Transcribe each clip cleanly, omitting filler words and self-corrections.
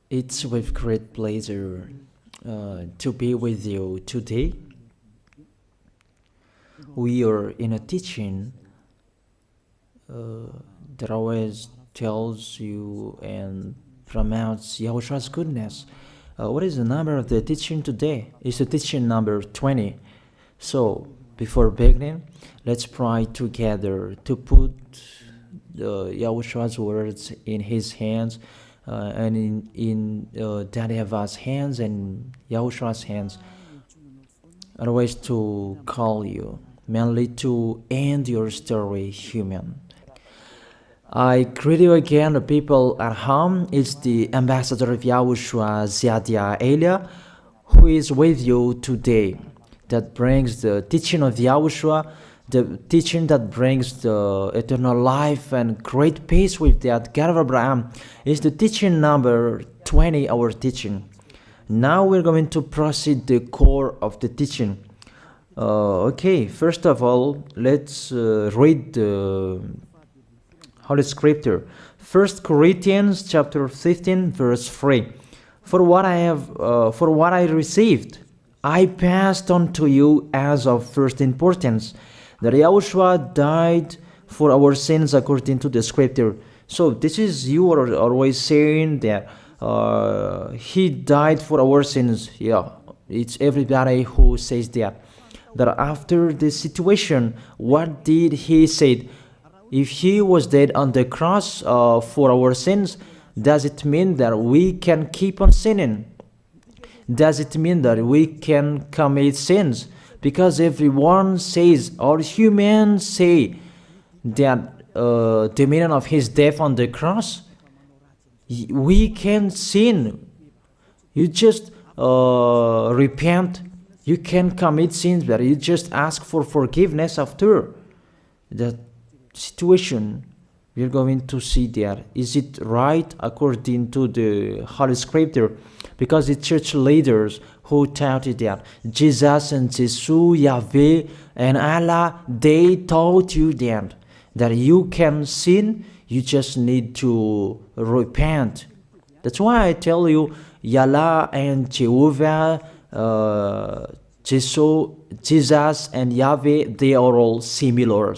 It's with great pleasure to be with you today. We are in a teaching that always tells you and promotes Yahushua's goodness. What is the number of the teaching today? It's the teaching number 20. So, before beginning, let's pray together to put Yahushua's words in his hands and in Daddy YAHVAH's hands and Yahushua's hands. Otherwise, to call you, mainly to end your story human. I greet you again, the people at home. It's the ambassador of Yahushua, Ziadia Elia, who is with you today, that brings the teaching of Yahushua, the teaching that brings the eternal life and great peace with that God of Abraham. Is the teaching number 20, our teaching. Now we're going to proceed the core of the teaching. Okay, first of all, let's read the Holy Scripture. 1 Corinthians chapter 15, verse 3. For what I received, I passed on to you as of first importance, that Yahushua died for our sins according to the Scripture. So this is, you are always saying that he died for our sins. Yeah, it's everybody who says that. That after the situation, what did he say? If he was dead on the cross for our sins, does it mean that we can keep on sinning? Does it mean that we can commit sins? Because everyone says, or humans say, that the meaning of his death on the cross, we can sin. You just repent. You can commit sins, but you just ask for forgiveness after that situation. We're going to see there. Is it right according to the Holy Scripture? Because the church leaders who taught it that Jesus and Jesus, Yahweh and Allah, they taught you that you can sin, you just need to repent. That's why I tell you, Yahlah and Jehovah, Jesus and Yahweh, they are all similar.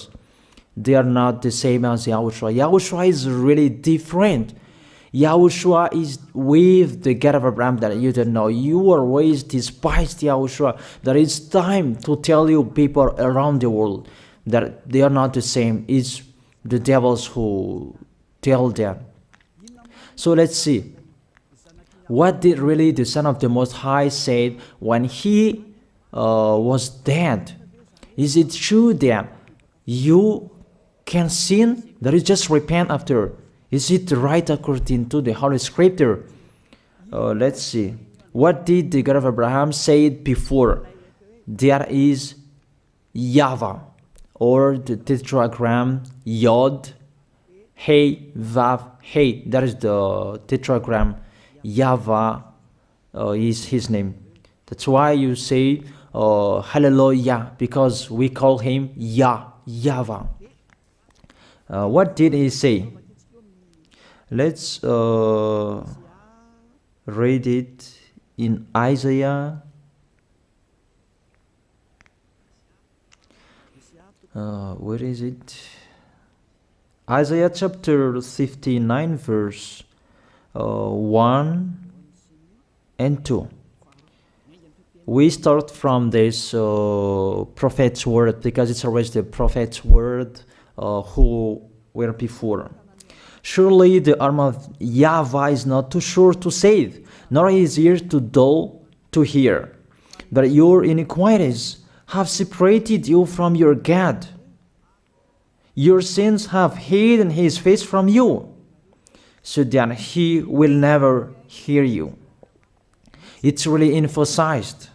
They are not the same as Yahushua. Yahushua is really different. Yahushua is with the God of Abraham that you don't know. You always despised Yahushua. That it's time to tell you people around the world that they are not the same. It's the devils who tell them. So let's see. What did really the Son of the Most High say when he was dead? Is it true that you can sin? That is just repent after. Is it right according to the Holy Scripture? Let's see. What did the God of Abraham say before? There is YAHVAH, or the tetragram Yod, Hey, Vav, Hey. That is the tetragram. YAHVAH is his name. That's why you say Hallelujah, because we call him YAHVAH. What did he say? Let's read it in Isaiah. Where is it? Isaiah chapter 59, verse 1 and 2. We start from this prophet's word, because it's always the prophet's word who were before. Surely the arm of YAHVAH is not too short to save, nor his ear too dull to hear. But your iniquities have separated you from your God. Your sins have hidden his face from you, so that he will never hear you. It's really emphasized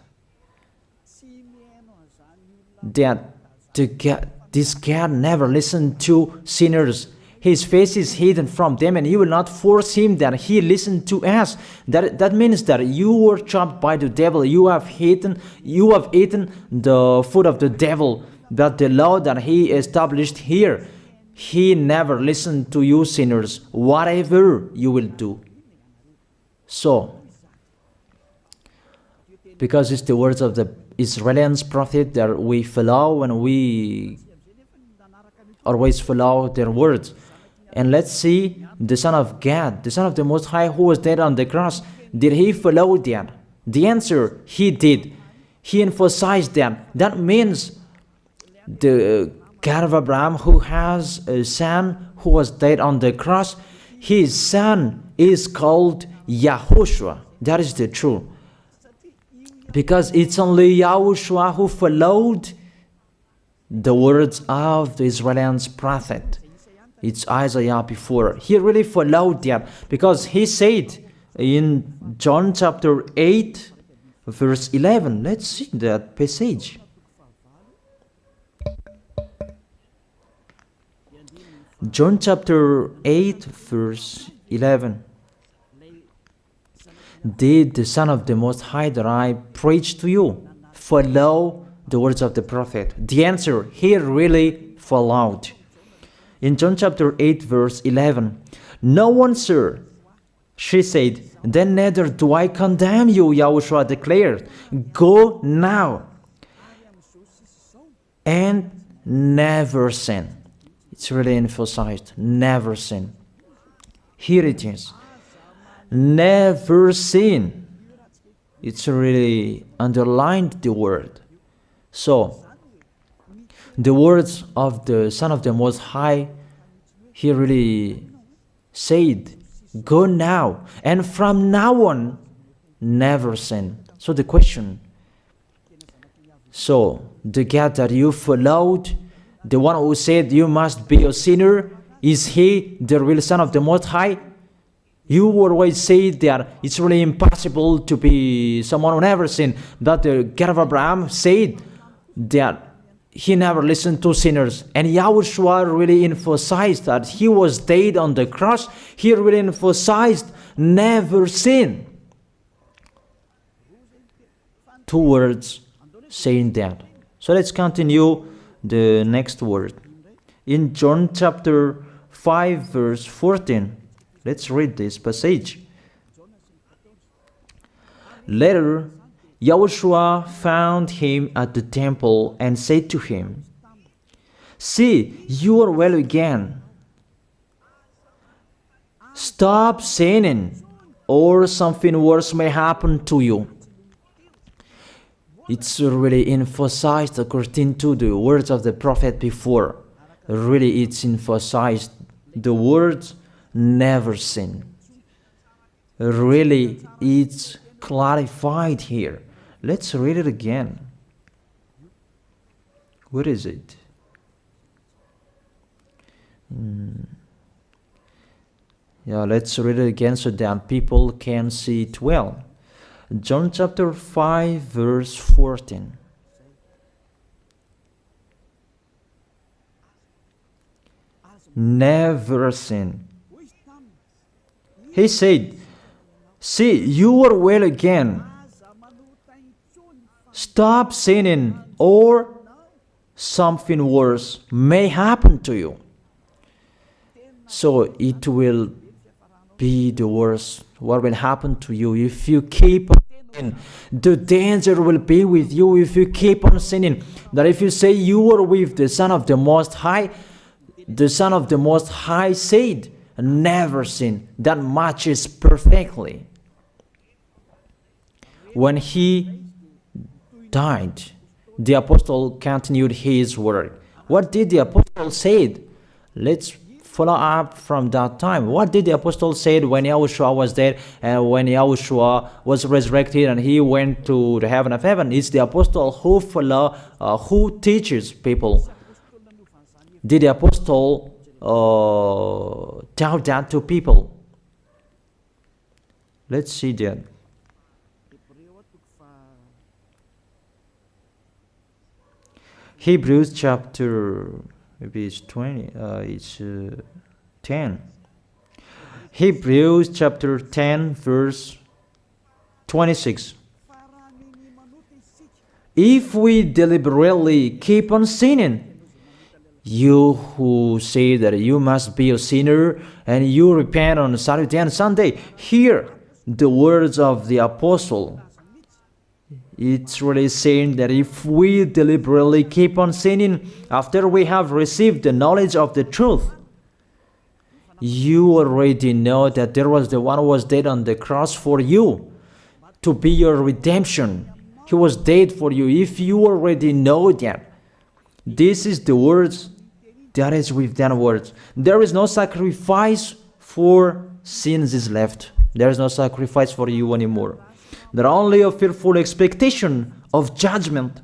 that this God never listened to sinners. His face is hidden from them, and you will not force him that he listened to us. That means that you were trapped by the devil. You have eaten the food of the devil. But the law that he established here, he never listened to you sinners, whatever you will do. So, because it's the words of the Israelians prophet that we follow, and we always follow their words. And let's see the Son of God, the Son of the Most High, who was dead on the cross. Did he follow that? The answer, he did. He emphasized that. That means the God of Abraham, who has a son who was dead on the cross, his son is called YAHOSHUAH. That is the truth. Because it's only YAHOSHUAH who followed the words of the Israelians prophet. It's Isaiah before. He really followed that, because he said in John chapter 8, verse 11. Let's see that passage. John chapter 8, verse 11. Did the Son of the Most High that I preach to you follow the words of the prophet? The answer, he really followed. In John chapter 8, verse 11, no one, sir, she said, then neither do I condemn you, YAHOSHUAH declared. Go now and never sin. It's really emphasized, never sin. Here it is. Never sin. It's really underlined the word. So, the words of the Son of the Most High, he really said, go now, and from now on, never sin. So the question, so the God that you followed, the one who said you must be a sinner, is he the real Son of the Most High? You always say that it's really impossible to be someone who never sinned. But the God of Abraham said that he never listened to sinners. And YAHOSHUAH really emphasized that he was dead on the cross. He really emphasized never sin. 2 words saying that. So let's continue the next word. In John chapter 5, verse 14. Let's read this passage. Later, YAHOSHUAH found him at the temple and said to him, see, you are well again. Stop sinning, or something worse may happen to you. It's really emphasized according to the words of the prophet before. Really, it's emphasized the words never sin. Really, it's clarified here. Let's read it again. What is it? Yeah, let's read it again so that people can see it well. John chapter 5, verse 14. Never sin. He said, see, you are well again. Stop sinning, or something worse may happen to you. So it will be the worst. What will happen to you if you keep on sinning? The danger will be with you if you keep on sinning. That if you say you are with the Son of the Most High, the Son of the Most High said, never sin. That matches perfectly. When he died, the apostle continued his work. What did the apostle say? Let's follow up from that time. What did the apostle say when YAHOSHUAH was dead and when YAHOSHUAH was resurrected and he went to the heaven of heaven? It's the apostle who teaches people. Did the apostle tell that to people? Let's see that. Hebrews chapter, maybe it's 20, it's 10. Hebrews chapter 10, verse 26. If we deliberately keep on sinning, you who say that you must be a sinner and you repent on Saturday and Sunday, here the words of the apostle. It's really saying that if we deliberately keep on sinning after we have received the knowledge of the truth, you already know that there was the one who was dead on the cross for you to be your redemption. He was dead for you. If you already know that, this is the words that is with that words. There is no sacrifice for sins is left. There is no sacrifice for you anymore. There are only a fearful expectation of judgment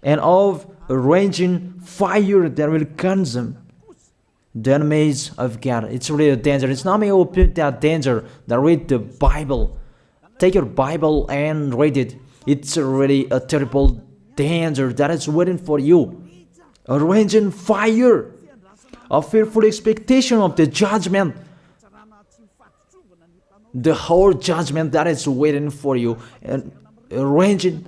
and of a raging fire that will consume the enemies of God. It's really a danger. It's not me who put that danger that read the Bible. Take your Bible and read it. It's really a terrible danger that is waiting for you. A raging fire, a fearful expectation of the judgment, the whole judgment that is waiting for you, and a raging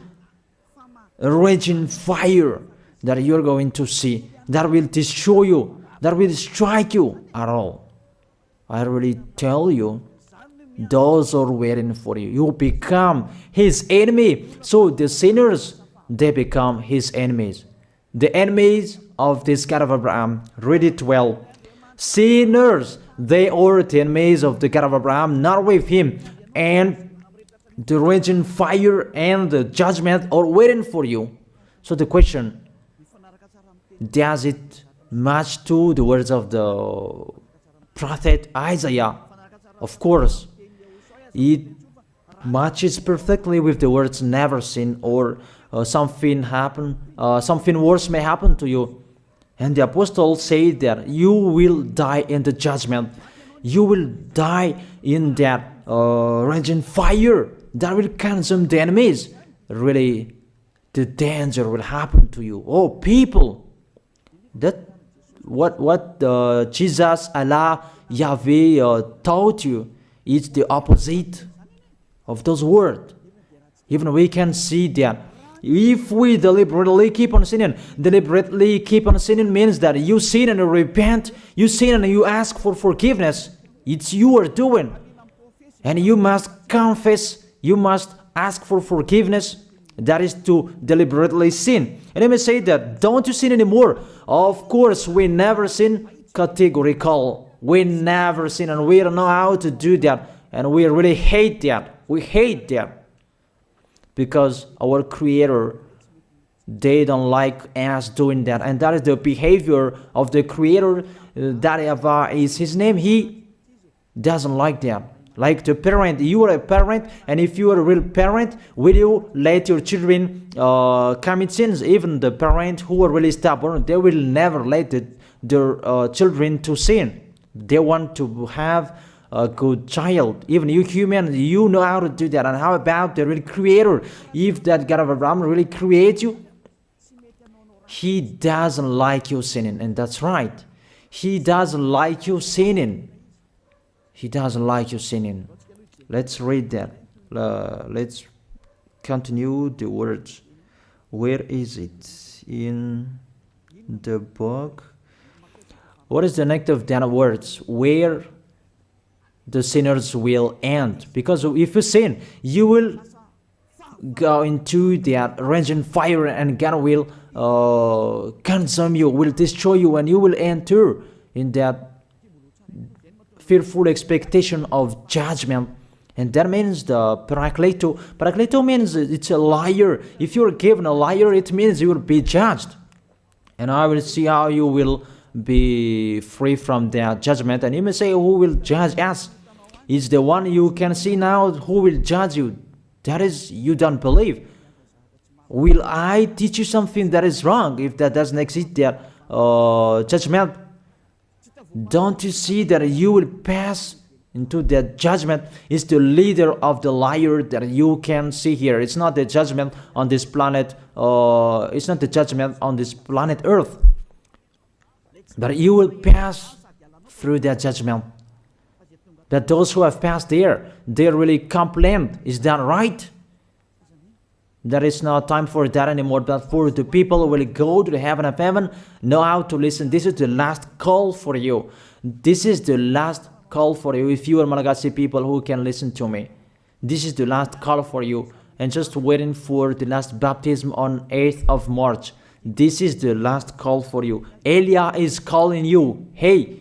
fire that you're going to see, that will destroy you, that will strike you at all. I really tell you, those are waiting for you. You become his enemy. So the sinners, they become his enemies. The enemies of this God of Abraham. Read it well. Sinners, they are the enemies of the God of Abraham, not with him. And the raging fire and the judgment are waiting for you. So the question, does it match to the words of the prophet Isaiah? Of course. It matches perfectly with the words never sin, or something worse may happen to you. And the apostle said that you will die in the judgment. You will die in that raging fire that will consume the enemies. Really, the danger will happen to you. Oh, people, that what Jesus, Allah, Yahweh taught you is the opposite of those words. Even we can see that if we deliberately keep on sinning means that you sin and you repent, you sin and you ask for forgiveness. It's you are doing. And you must confess, you must ask for forgiveness. That is to deliberately sin. And I may say that, don't you sin anymore? Of course, we never sin. Categorical. We never sin, and we don't know how to do that. And we really hate that. We hate that. Because our Creator, they don't like us doing that. And that is the behavior of the Creator. That YAHVAH is his name. He doesn't like that. Like the parent, you are a parent, and if you are a real parent, will you let your children commit sins? Even the parent who are really stubborn, they will never let their children to sin. They want to have a good child. Even you human, you know how to do that. And how about the real Creator? If that God of Abraham really creates you, he doesn't like you sinning. And that's right. He doesn't like you sinning. He doesn't like you sinning. Let's read that. Let's continue the words. Where is it? In the book. What is the next of that words? Where the sinners will end. Because if you sin, you will go into that raging fire, and God will consume you, will destroy you, and you will enter in that fearful expectation of judgment. And that means the parakleto. Parakleto means it's a liar. If you're given a liar, it means you will be judged. And I will see how you will be free from that judgment. And you may say, who will judge us? It's the one you can see now who will judge you. That is, you don't believe. Will I teach you something that is wrong if that doesn't exist, that judgment? Don't you see that you will pass into that judgment? Is the leader of the liar that you can see here. It's not the judgment on this planet. It's not the judgment on this planet Earth. But you will pass through that judgment. That those who have passed there, they really complain. Is that right? There is no time for that anymore. But for the people who will go to the heaven of heaven, know how to listen. This is the last call for you. This is the last call for you. If you are Malagasy people who can listen to me, This is the last call for you. And just waiting for the last baptism on 8th of March. This is the last call for you. Elijah is calling you. Hey,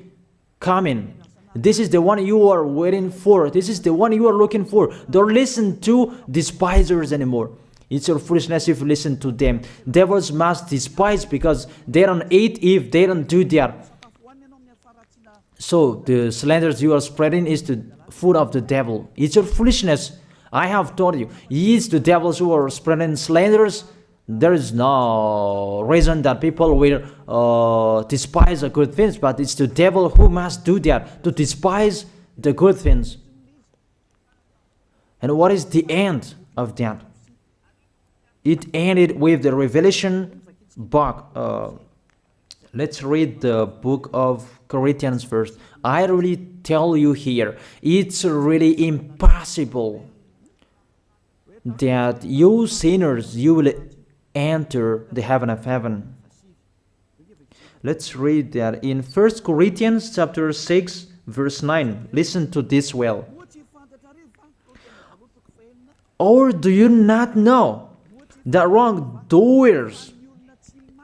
come in. This is the one you are waiting for. This is the one you are looking for. Don't listen to despisers anymore. It's your foolishness if you listen to them. Devils must despise because they don't eat if they don't do that. So the slanders you are spreading is the food of the devil. It's your foolishness. I have told you. It's the devils who are spreading slanders. There is no reason that people will despise the good things, but it's the devil who must do that, to despise the good things. And what is the end of that? It ended with the Revelation book. Let's read the book of Corinthians first. I really tell you here, it's really impossible that you sinners, you will enter the heaven of heaven. Let's read that in 1 Corinthians chapter 6 verse 9. Listen to this well. Or do you not know that wrongdoers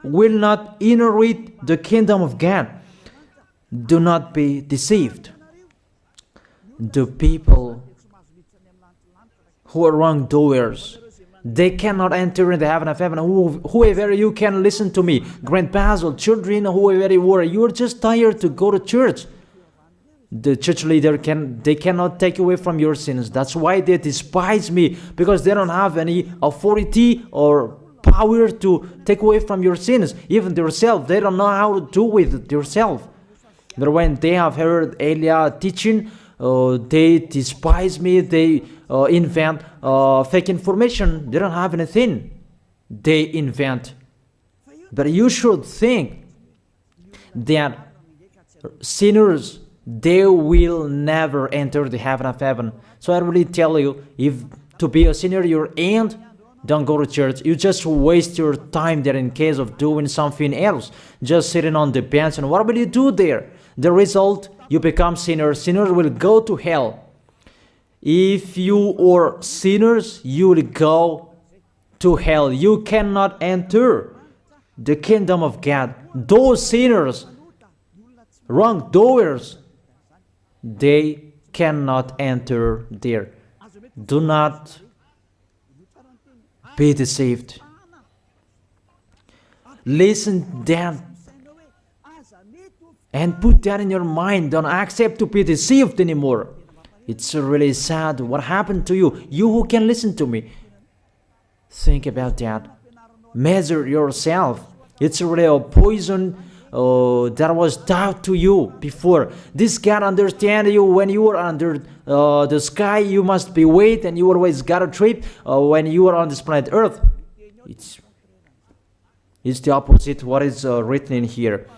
will not inherit the kingdom of God? Do not be deceived. The people who are wrongdoers, they cannot enter in the heaven of heaven. Whoever you can listen to me, grandpas or children, whoever you are, you are just tired to go to church. The church leader they cannot take away from your sins. That's why they despise me, because they don't have any authority or power to take away from your sins. Even themselves, they don't know how to do with themselves. But when they have heard Elijah teaching, they despise me. They invent fake information. They don't have anything. They invent. But you should think that sinners, they will never enter the heaven of heaven. So I really tell you, if to be a sinner you ain't, don't go to church. You just waste your time there in case of doing something else. Just sitting on the bench, and what will you do there? The result, you become sinners. Sinners will go to hell. If you are sinners, you will go to hell. You cannot enter the kingdom of God. Those sinners, wrongdoers, they cannot enter there. Do not be deceived. Listen then and put that in your mind. Don't accept to be deceived anymore. It's really sad what happened to you. You who can listen to me, think about that. Measure yourself. It's really a poison that was taught to you before. This God understand you when you are under the sky. You must be wait, and you always got a trip when you are on this planet Earth. It's the opposite what is written in here.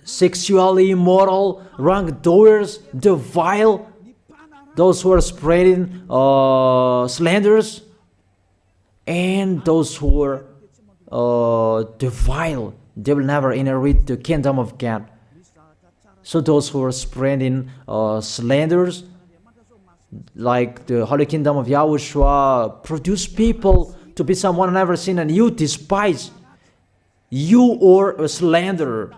Sexually immoral, wrongdoers, the vile, those who are spreading slanders, and those who are the vile, they will never inherit the kingdom of God. So those who are spreading slanders, like the Holy Kingdom of YAHOSHUAH, produce people to be someone never seen, and you despise. You are a slanderer.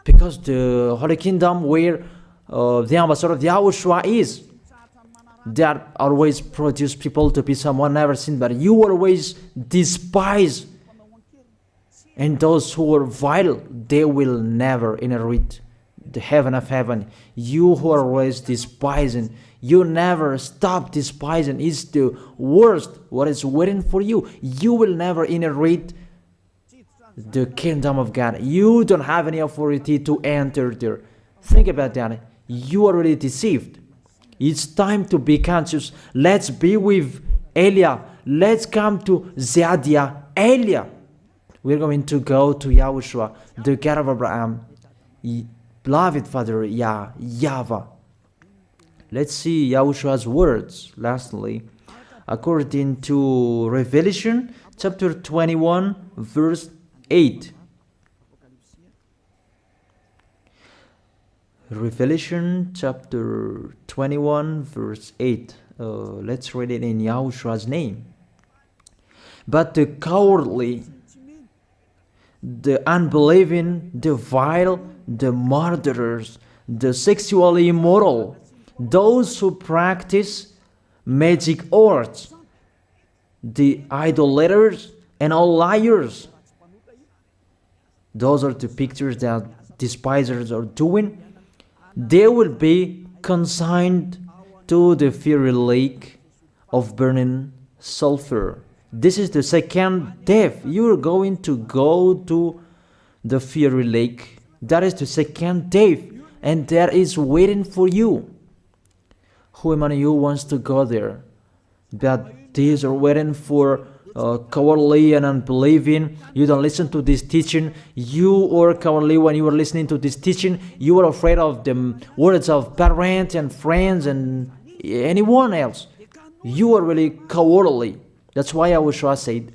Because the Holy Kingdom where the ambassador of YAHOSHUAH is, that always produce people to be someone never seen, but you always despise. And those who are vile, they will never inherit the heaven of heaven. You who are always despising, you never stop despising. It's the worst what is waiting for you. You will never inherit the kingdom of God. You don't have any authority to enter there. Think about that. You are already deceived. It's time to be conscious. Let's be with Elijah. Let's come to Zadiah. Elijah. We're going to go to YAHOSHUAH, the God of Abraham, beloved Father YAHVAH. Let's see YAHOSHUAH's words. Lastly, according to Revelation chapter 21, verse 8. Revelation chapter 21 verse 8. Let's read it in Yahoshua's name. But the cowardly, the unbelieving, the vile, the murderers, the sexually immoral, those who practice magic arts, the idolaters, and all liars. Those are the pictures that despisers are doing. They will be consigned to the fiery lake of burning sulfur. This is the second death. You are going to go to the fiery lake. That is the second death, and that is waiting for you. Who among you wants to go there? That these are waiting for cowardly and unbelieving. You don't listen to this teaching. You are cowardly when you are listening to this teaching. You are afraid of the words of parents and friends and anyone else. You are really cowardly. That's why YAHOSHUAH said,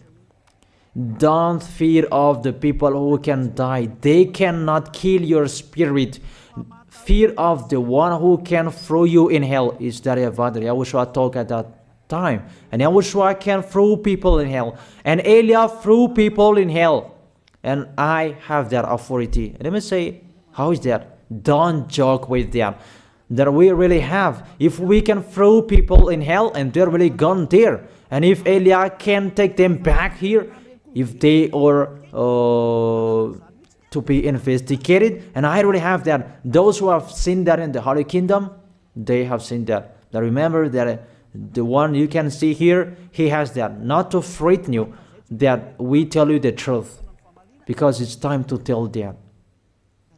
don't fear of the people who can die. They cannot kill your spirit. Fear of the one who can throw you in hell. Is that what YAHOSHUAH talked at that time? And YAHOSHUAH can throw people in hell. And Elia threw people in hell. And I have that authority. Let me say, how is that? Don't joke with that. That we really have. If we can throw people in hell and they're really gone there, and if Elia can take them back here, if they are to be investigated, and I really have that. Those who have seen that in the Holy Kingdom, they have seen that. Now remember that the one you can see here, he has that. Not to frighten you, that we tell you the truth, because it's time to tell that.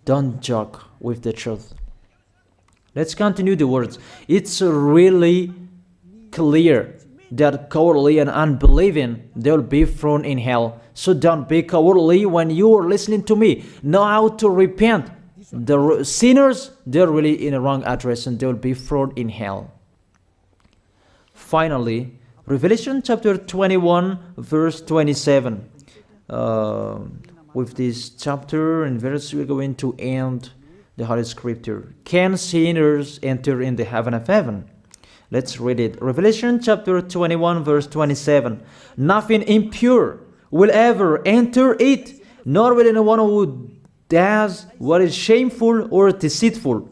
Don't joke with the truth. Let's continue the words. It's really clear that cowardly and unbelieving, they'll be thrown in hell. So don't be cowardly when you are listening to me. Know how to repent. The sinners, they're really in the wrong address and they'll be thrown in hell. Finally, Revelation chapter 21 verse 27. With this chapter and verse, we're going to end the Holy Scripture. Can sinners enter in the heaven of heaven? Let's read it. Revelation chapter 21 verse 27. Nothing impure will ever enter it, nor will anyone who does what is shameful or deceitful,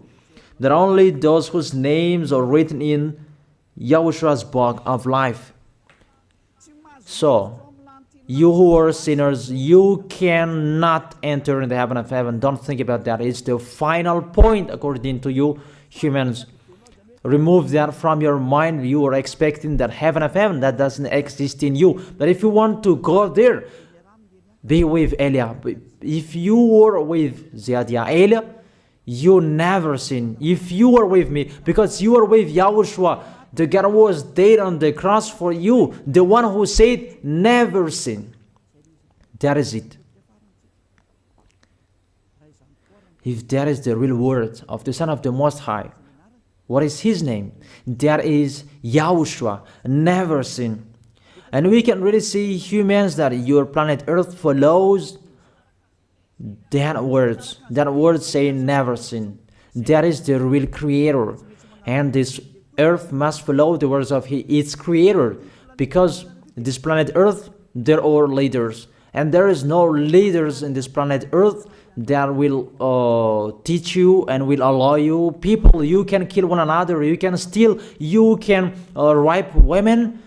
that only those whose names are written in YAHOSHUAH's book of life. So, you who are sinners, you cannot enter in the heaven of heaven. Don't think about that. It's the final point according to you humans. Remove that from your mind. You are expecting that heaven of heaven that doesn't exist in you. But if you want to go there, be with Elia. If you were with Elia, you never sin. If you are with me, because you are with YAHOSHUAH, the God was dead on the cross for you, the one who said never sin. That is it. If that is the real word of the Son of the Most High, what is his name? That is YAHOSHUAH, never sin. And we can really see humans that your planet Earth follows that word saying never sin. That is the real creator. And this Earth must follow the words of its creator, because this planet Earth, there are leaders. And there is no leaders in this planet Earth that will teach you and will allow you. People, you can kill one another, you can steal, you can rape women,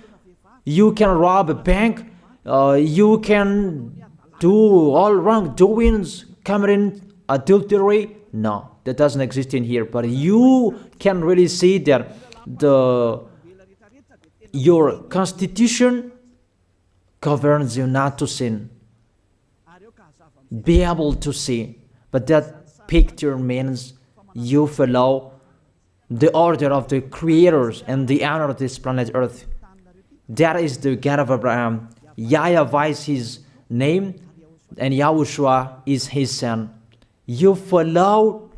you can rob a bank, you can do all wrongdoings, committing adultery. No, that doesn't exist in here. But you can really see that your constitution governs you not to sin. Be able to see. But that picture means you follow the order of the creators and the honor of this planet Earth. That is the God of Abraham. YAHVAH is his name, and YAHOSHUAH is his son. You follow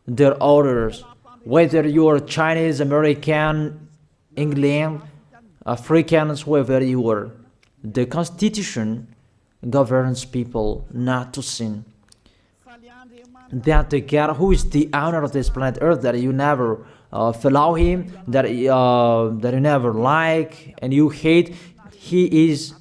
their orders, whether you are Chinese, American, England, Africans, whoever you are. The Constitution governs people not to sin. that the God who is the owner of this planet Earth, that you never follow him, that you never like and you hate, he is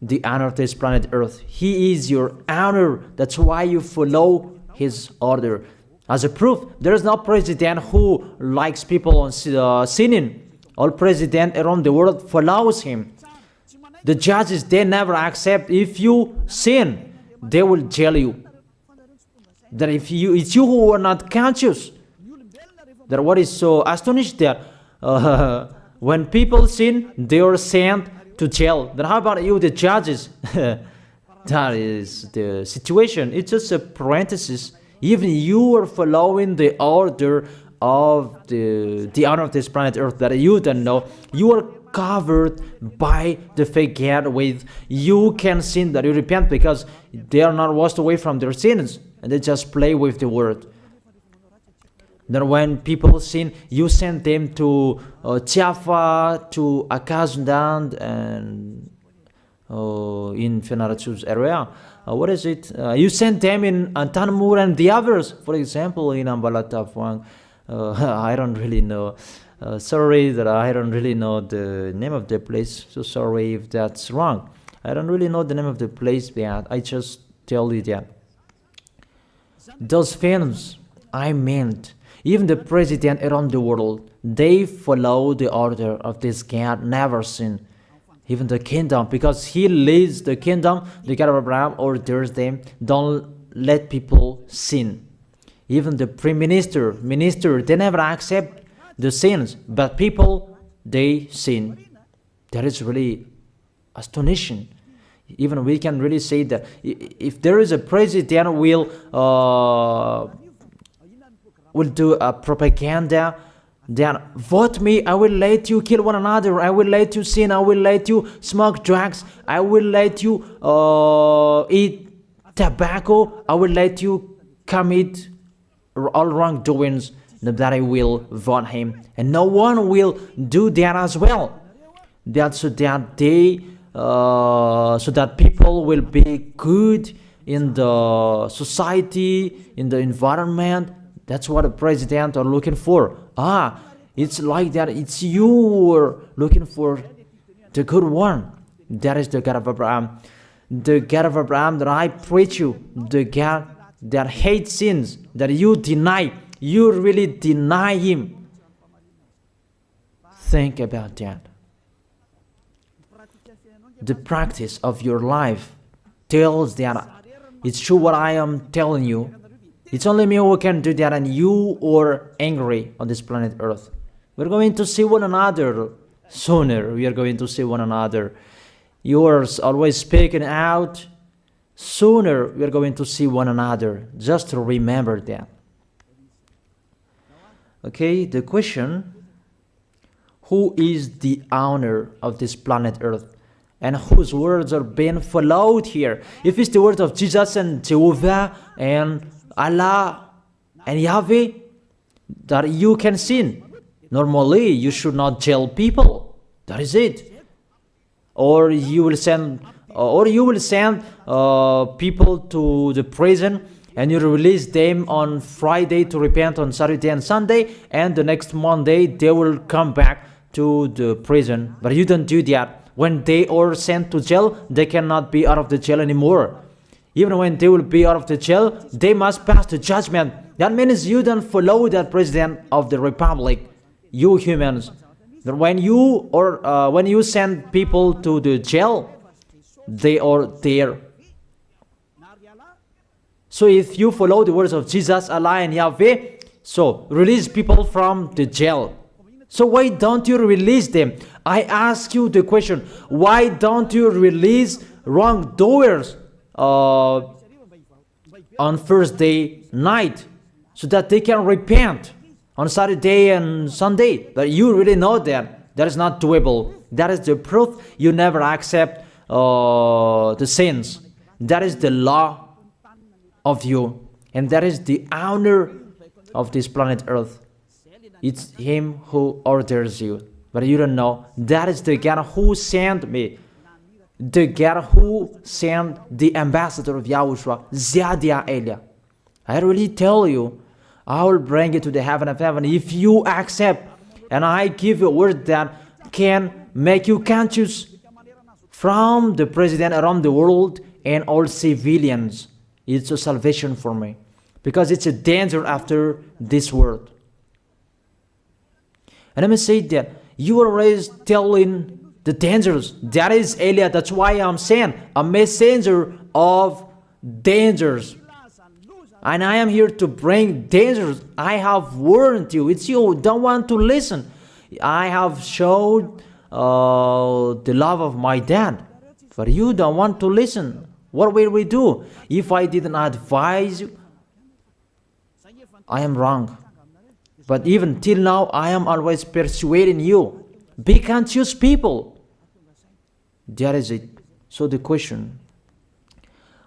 the owner of this planet Earth. He is your owner. That's why you follow his order. As a proof, there is no president who likes people on sinning. All president around the world follows him. The judges, they never accept. If you sin, they will jail you. That if it's you who are not conscious. That what is so astonished that when people sin, they are sent to jail. Then how about you, the judges? That is the situation. It's just a parenthesis. Even you are following the order of the owner of this planet Earth that you don't know. You are covered by the fake God with you can sin, that you repent, because they are not washed away from their sins and they just play with the word. Then when people sin, you send them to YAHVAH, to Akazundand, and in Fenarachu's area. What is it? You send them in Tanmur and the others. For example, in Ambalatafwang. I don't really know. Sorry that I don't really know the name of the place. So sorry if that's wrong. I don't really know the name of the place, but I just tell you that. Those films, I meant, even the president around the world, they follow the order of this God, never sin. Even the kingdom, because he leads the kingdom, the God of Abraham orders them, don't let people sin. Even the prime minister, they never accept the sins, but people, they sin. That is really astonishing. Even we can really say that if there is a president will do a propaganda, then vote me, I will let you kill one another, I will let you sin, I will let you smoke drugs, I will let you eat tobacco, I will let you commit all wrongdoings, that I will vote him. And no one will do that as well. That's so that they so that people will be good in the society, in the environment. That's what the president are looking for. It's like that. It's you who are looking for the good one. That is the God of Abraham. The God of Abraham that I preach you. The God that hates sins, that you deny. You really deny him. Think about that. The practice of your life tells that it's true what I am telling you. It's only me who can do that, and you are angry on this planet Earth. We're going to see one another sooner. We are going to see one another. You are always speaking out. Sooner we are going to see one another. Just remember that. Okay, the question: who is the owner of this planet Earth, and whose words are being followed here? If it's the word of Jesus and Jehovah and Allah and Yahweh, that you can sin. Normally, you should not jail people. That is it. Or you will send, people to the prison, and you release them on Friday to repent on Saturday and Sunday, and the next Monday they will come back to the prison. But you don't do that. When they are sent to jail, they cannot be out of the jail anymore. Even when they will be out of the jail, they must pass the judgment. That means you don't follow that president of the republic, you humans. That when you send people to the jail, they are there. So if you follow the words of Jesus, Allah and Yahweh, so release people from the jail. So why don't you release them? I ask you the question, why don't you release wrongdoers on Thursday night so that they can repent on Saturday and Sunday? But you really know that is not doable. That is the proof you never accept the sins. That is the law of you, and that is the owner of this planet Earth. It's him who orders you, but you don't know. That is the God who sent me, the God who sent the ambassador of Yahushua, Zadia Elia. I really tell you, I will bring you to the heaven of heaven if you accept, and I give you a word that can make you conscious from the president around the world and all civilians. It's a salvation for me, because it's a danger after this world. And let me say that you are always telling the dangers. That is Eliah. That's why I'm saying a messenger of dangers. And I am here to bring dangers. I have warned you. It's you who don't want to listen. I have showed the love of my dad, but you don't want to listen. What will we do? If I didn't advise you, I am wrong. But even till now, I am always persuading you. Be conscious, people. That is it. So the question,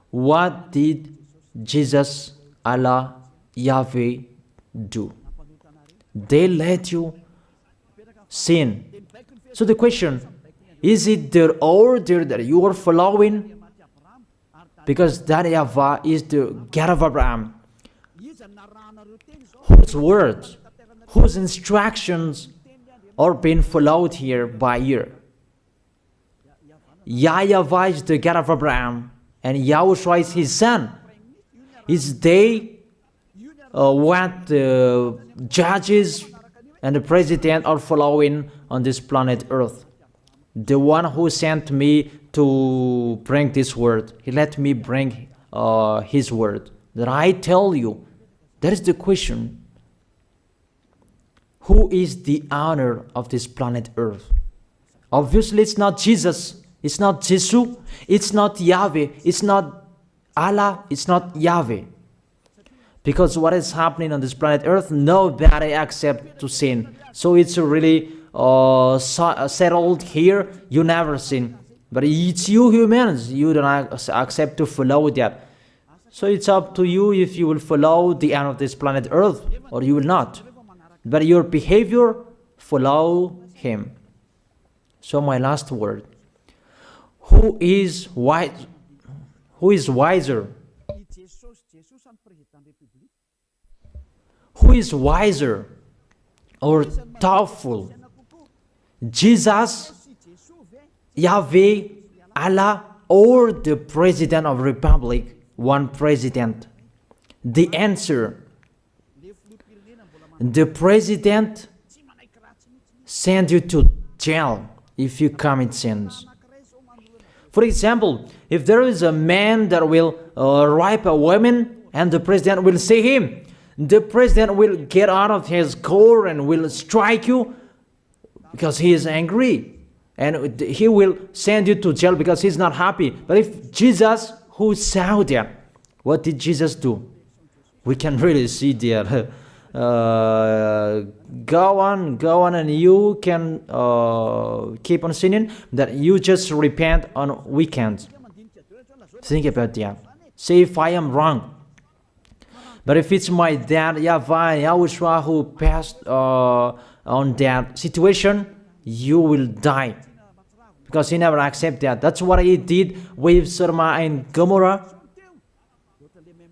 what did Jesus, Allah, Yahweh do? They let you sin. So the question, is it their order that you are following? Because that YAHVAH is the God of Abraham, whose words, whose instructions are being followed here by year. YAHVAH is the God of Abraham, and YAHOSHUAH is his son. Is they what the judges and the president are following on this planet Earth. The one who sent me to bring this word, he let me bring his word. That I tell you, that is the question. Who is the owner of this planet Earth? Obviously, it's not Jesus. It's not Jesus. It's not Yahweh. It's not Allah. It's not Yahweh. Because what is happening on this planet Earth, nobody accepts to sin. So it's really settled here. You never sin. But it's you humans. You don't accept to follow that. So it's up to you if you will follow the end of this planet Earth or you will not. But your behavior, follow him. So my last word. Who is wise? Who is wiser? Who is wiser or thoughtful? Jesus, Yahweh, Allah, or the President of Republic? One president. The answer. The president send you to jail if you commit sins. For example, if there is a man that will rape a woman and the president will see him, the president will get out of his car and will strike you because he is angry. And he will send you to jail because he's not happy. But if Jesus, who saw that, what did Jesus do? We can really see that. Go on, and you can keep on sinning, that you just repent on weekends. Think about that. Say if I am wrong. But if it's my dad, YAHVAH, YAHOSHUAH, who passed on that situation, you will die. Because he never accepted that. That's what he did with Sodom and Gomorrah.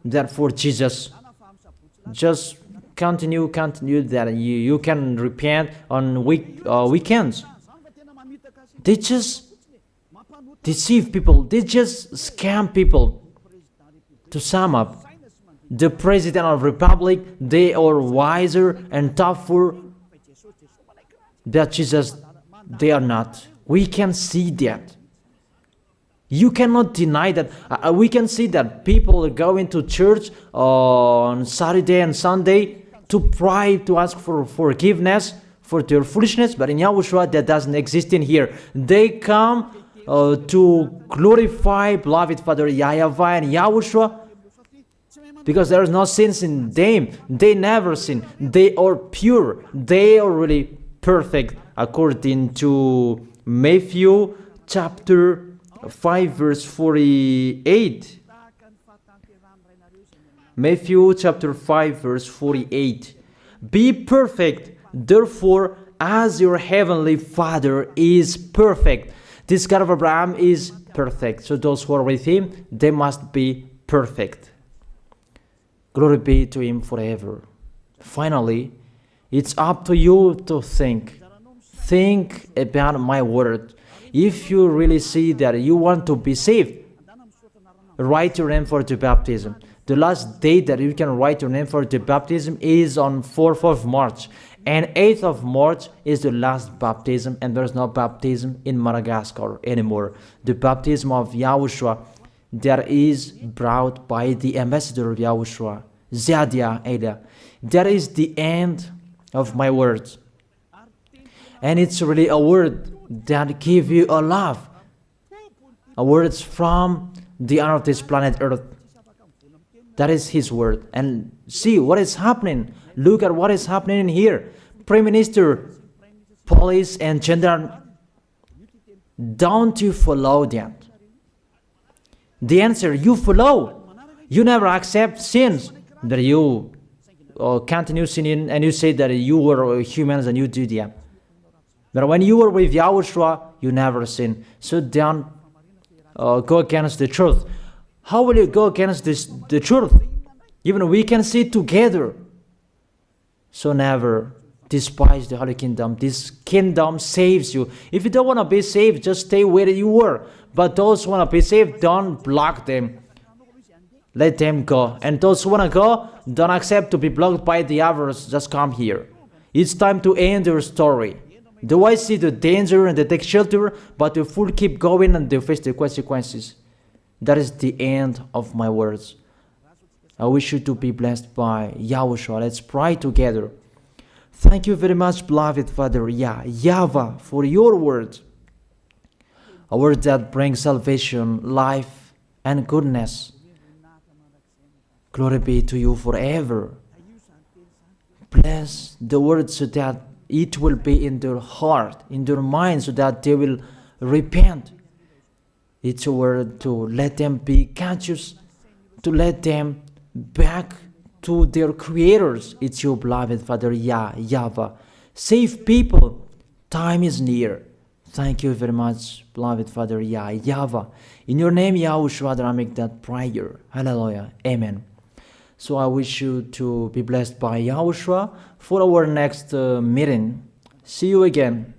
Therefore, Jesus, just continue that you can repent on weekends. They just deceive people. They just scam people. To sum up, the President of Republic, they are wiser and tougher than Jesus. They are not. We can see that. You cannot deny that. We can see that people are going to church on Saturday and Sunday to pray, to ask for forgiveness for their foolishness. But in YAHOSHUAH, that doesn't exist in here. They come to glorify beloved Father YAHVAH and YAHOSHUAH because there is no sins in them. They never sin. They are pure. They are really perfect according to Matthew chapter 5 verse 48. Matthew chapter 5 verse 48. Be perfect, therefore, as your heavenly Father is perfect. This God of Abraham is perfect. So those who are with him, they must be perfect. Glory be to Him forever. Finally, it's up to you to think. Think about my word. If you really see that you want to be saved, write your name for the baptism. The last date that you can write your name for the baptism is on 4th of March. And 8th of March is the last baptism, and there's no baptism in Madagascar anymore. The baptism of YAHOSHUAH that is brought by the ambassador of YAHOSHUAH, Zadia Ada. That is the end of my words. And it's really a word that gives you a love. A word from the honor of this planet Earth. That is His word. And see what is happening. Look at what is happening in here. Prime Minister, police, and gendarme. Don't you follow that? The answer, you follow. You never accept sins. That you continue sinning, and you say that you were humans and you do that. But when you were with YAHOSHUAH, you never sin. So don't go against the truth. How will you go against the truth? Even we can see together. So never despise the Holy Kingdom. This kingdom saves you. If you don't want to be saved, just stay where you were. But those who want to be saved, don't block them. Let them go. And those who want to go, don't accept to be blocked by the others. Just come here. It's time to end your story. Do I see the danger and they take shelter, but the fool keep going and they face the consequences? That is the end of my words. I wish you to be blessed by YAHOSHUAH. Let's pray together. Thank you very much, beloved Father YAHVAH, for your word. A word that brings salvation, life, and goodness. Glory be to you forever. Bless the word so that it will be in their heart, in their mind, so that they will repent. It's a word to let them be conscious, to let them back to their creators. It's your beloved Father YAHVAH. Save people. Time is near. Thank you very much, beloved Father YAHVAH. In your name, YAHOSHUAH, that I make that prayer. Hallelujah. Amen. So I wish you to be blessed by YAHOSHUAH for our next meeting. See you again.